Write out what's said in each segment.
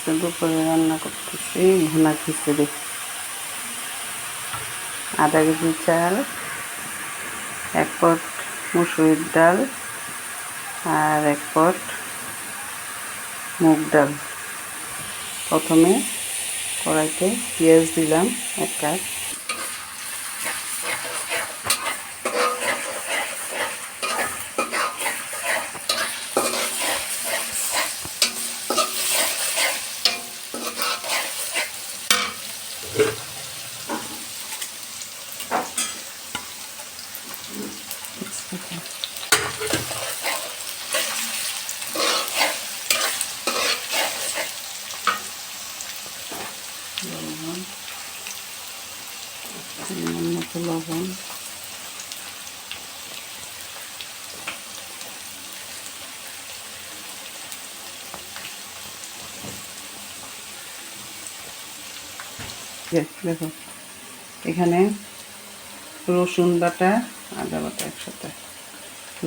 আজকে দুপুরে রান্না করতেছি ভুনা খিচুড়ি। আধা কেজি চাল, 1 পট মুসুরির ডাল আর 1 পট মুগ ডাল। প্রথমে কড়াইতে পেঁয়াজ দিলাম 1 কাপ, লবণ, দেখো এখানে রসুন বাটা আদা বাটা একসাথে,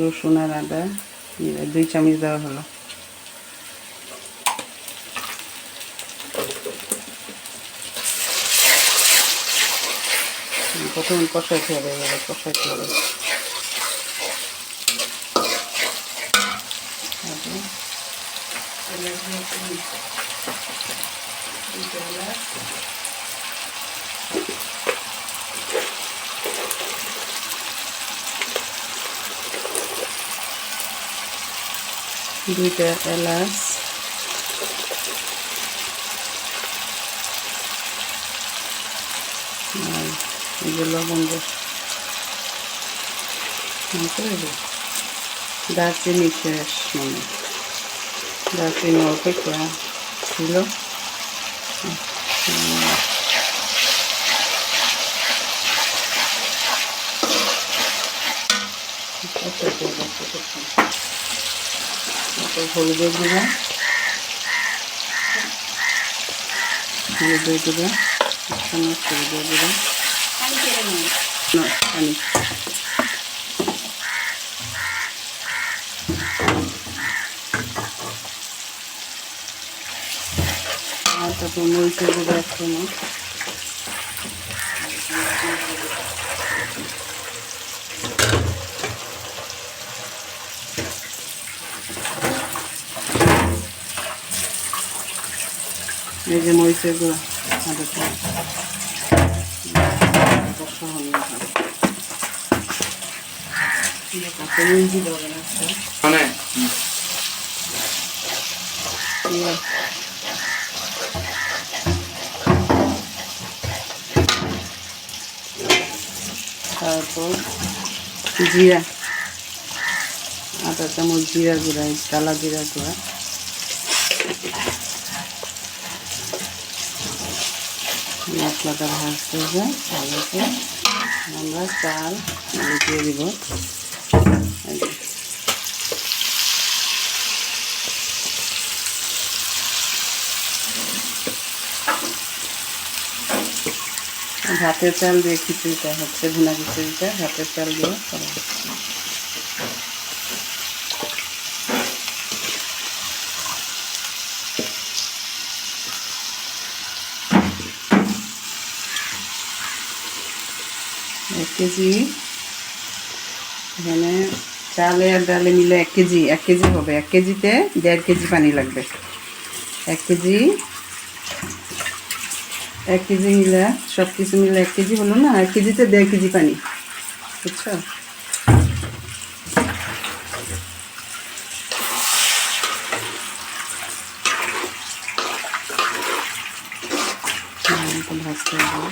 রসুন আর আদা 2 চামচ দেওয়া হলো। প্রথমে কষাইতে হবে, এভাবে কষাইতে হবে। দুইটা এলাচ, আর এই যে লবঙ্গ, দারচিনি শেষ, মানে দারচিনি অপেক্ষা ছিল। হলুদের গুঁড়া, হলুদের গুঁড়া, হলুদের গুঁড়া, পানি, আর তারপর মরিচের গুঁড়া 1 চামচ, এই যে মরিচের গুঁড়া আধা চামচ, তারপর জিরা আধা চামচ, জিরা গুঁড়া, কালা জিরা গুঁড়া, মশলাটা ভাজতে হবে। তারপরে আমরা চাল দিয়ে দিব। ভাতের চাল দিয়ে খিচুড়িটা হচ্ছে, ভুনা খিচুড়িটা ভাতের চাল দিয়ে করা হচ্ছে। এক কেজি, এখানে চালে আর ডালে মিলে 1 কেজি, 1 কেজি হবে। 1 কেজিতে 1.5 কেজি পানি লাগবে। 1 কেজি, 1 কেজি মিলে সব কিছু মিলে 1 কেজি হলো না, 1 কেজিতে 1.5 কেজি পানি, বুঝছো? ভাজতে হবে।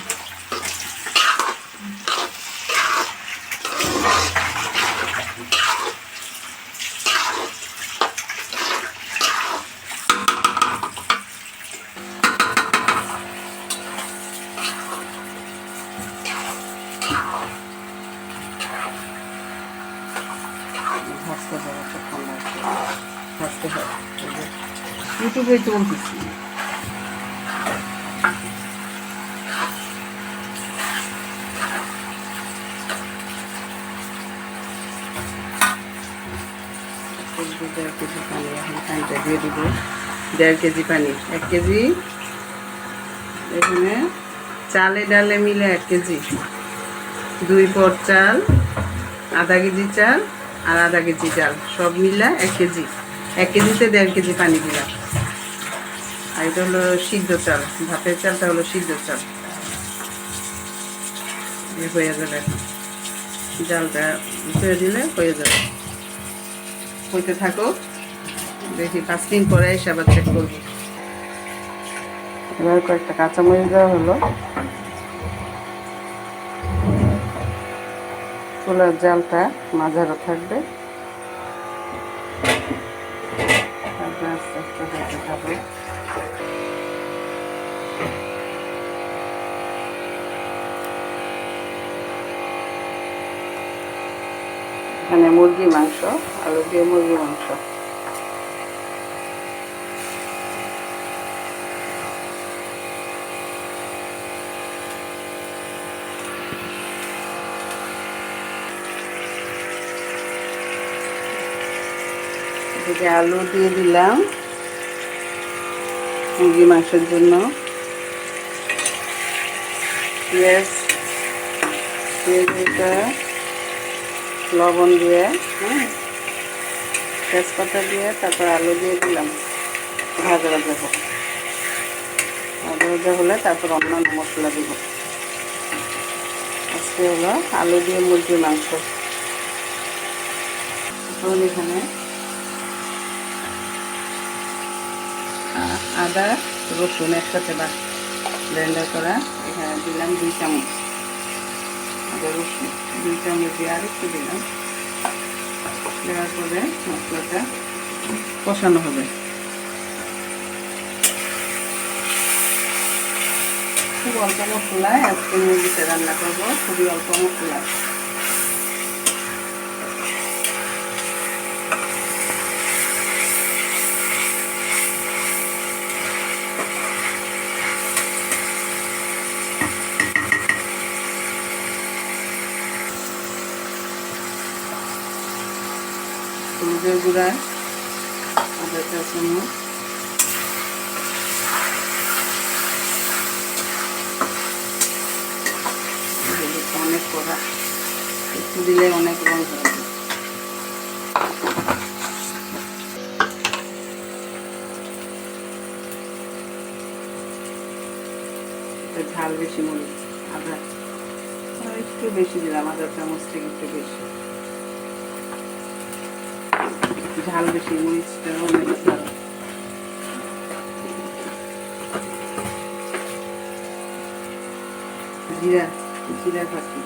ভাজতে হবে, ভাজতে হবে। ইউটিউবে চলতেছি। কিছু পানি এখন পানিটা দিয়ে দিব। 1.5 কেজি পানি, 1 কেজি। এখানে চালে ডালে মিলে 1 কেজি, 2 পট চাল, আধা কেজি চাল আর আধা কেজি চাল সব মিলে 1 কেজি। 1 কেজিতে 1.5 কেজি পানি দিলাম। আর এটা হলো সিদ্ধ চাল, ভাতের চালটা হলো সিদ্ধ চাল। হয়ে যাবে এখন, জালটা ধুয়ে দিলে হয়ে যাবে। হইতে থাকো, দেখি 5 মিনিট পরে এসে আবার চেক করবো। এবার কয়েকটা কাঁচামরিচ দেওয়া হলো। চুলার জালটা মাঝারো থাকবে, তারপরে আস্তে আস্তে হতে থাকবে। এখানে মুরগি মাংস, আলু দিয়ে মুরগি মাংস। এদিকে আলু দিয়ে দিলাম মুরগি মাংসের জন্য। পেঁয়াজ লবণ দিয়ে, তেজপাতা দিয়ে তারপর আলু দিয়ে দিলাম। ভাজা ভাজা হোক, ভাজা ভাজা হলে তারপর অন্যান্য মশলা দিব। আজকে হলো আলু দিয়ে মুরগির মাংস। এখন এখানে আদা রসুন একসাথে ব্লেন্ডার করা, এখানে দিলাম 2 চামচ আদা রসুন। 2 চামচ দিয়ে আর একটু দিলাম। দেওয়ার পরে মশলাটা কষানো হবে। খুব অল্প মশলায় আজকে মুরগিতে রান্না করবো, খুবই অল্প মশলা। হলুদের গুঁড়া আধা চা চামচ, অনেক কড়া, একটু দিলে অনেক রং হবে। ঝাল বেশি মরিচ আদা একটু বেশি দিলাম, আধা চামচ থেকে একটু বেশি ঝাল বেশি, মরিচটা অনেক ঝাল। জিরা জিরা ফাঁকি,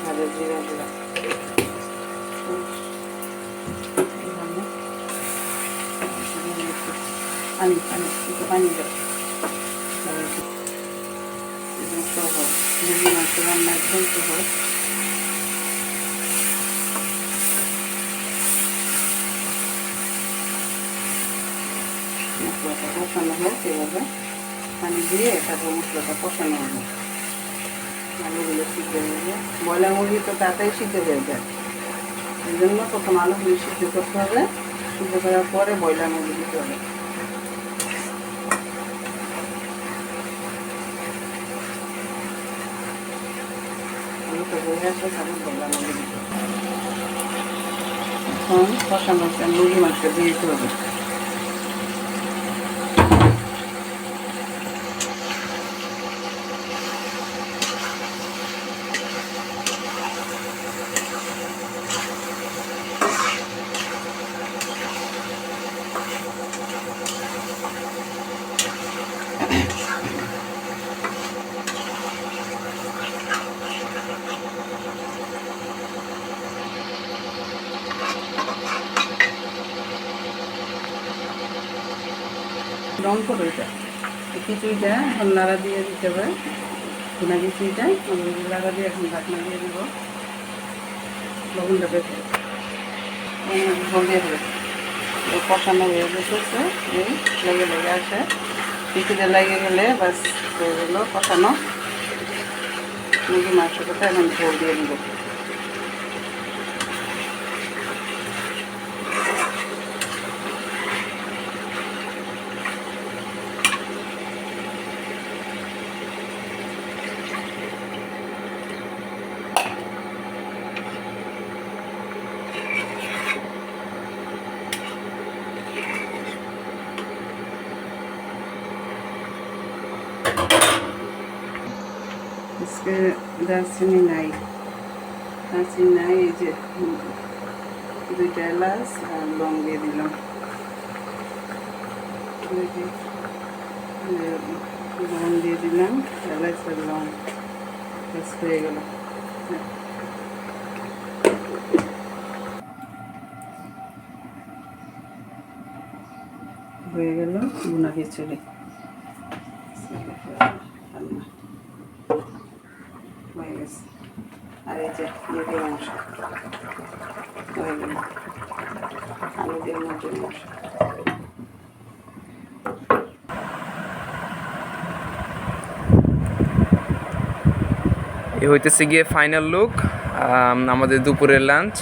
ভাজা জিরা দিলাম। পানি পানি একটু পানি দাও। সহজ মুরগি মাংস রান্না একদম সহজ। মশলাটা কষানো হোক, এভাবে পানি দিয়ে তারপর মশলাটা কষানো হবে। আলুগুলো সিদ্ধ হয়ে যায়, ব্রয়লার মুরগি তো তাড়াতাড়ি সিদ্ধ হয়ে যায়, এই জন্য প্রথম আলুগুলো সিদ্ধ করতে হবে। সিদ্ধ করার পরে ব্রয়লার মুরগি দিতে হবে। আলুটা হয়ে আসলে তারপর ব্রয়লার মুরগি দিতে হবে। এখন কষানো মুরগি মাংসটা দিয়ে দিতে হবে। রং করো এটা, খিচুড়িটা এখন নাড়া দিয়ে দিতে হবে। ভুনা খিচুড়িটা নাড়া দিয়ে এখন ঢাকনা দিয়ে দেব। লবণটা বেশি ঝোল দিয়ে দেবে। কষানো হয়ে যেতেছে, এই লেগে লেগে আসে, খিচুড়ি লেগে গেলে বাস হয়ে গেলো কষানো। মুরগি মাংসটা এখন ঝোল দিয়ে দেবো। আজকে দারচিনি নাই, এই যে 2টা এলাচ আর লং দিয়ে দিলাম। লং দিয়ে দিলাম, এলাচ আর লং হয়ে গেল। হয়ে গেল ভুনা খিচুড়ি। হয়ে গেছে। আর এই যে মুরগির মাংস হয়ে গেল, আলু দিয়ে মুরগির মাংস। এ হইতেছে গিয়ে ফাইনাল লুক আমাদের দুপুরের লাঞ্চ।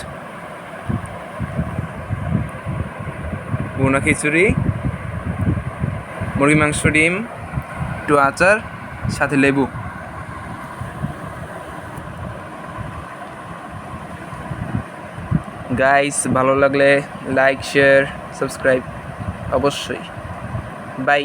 ভুনা খিচুড়ি, মুরগি মাংস, ডিম, একটু আচার, সাথে লেবু। গাইস, ভালো লাগলে লাইক, শেয়ার, সাবস্ক্রাইব অবশ্যই। বাই।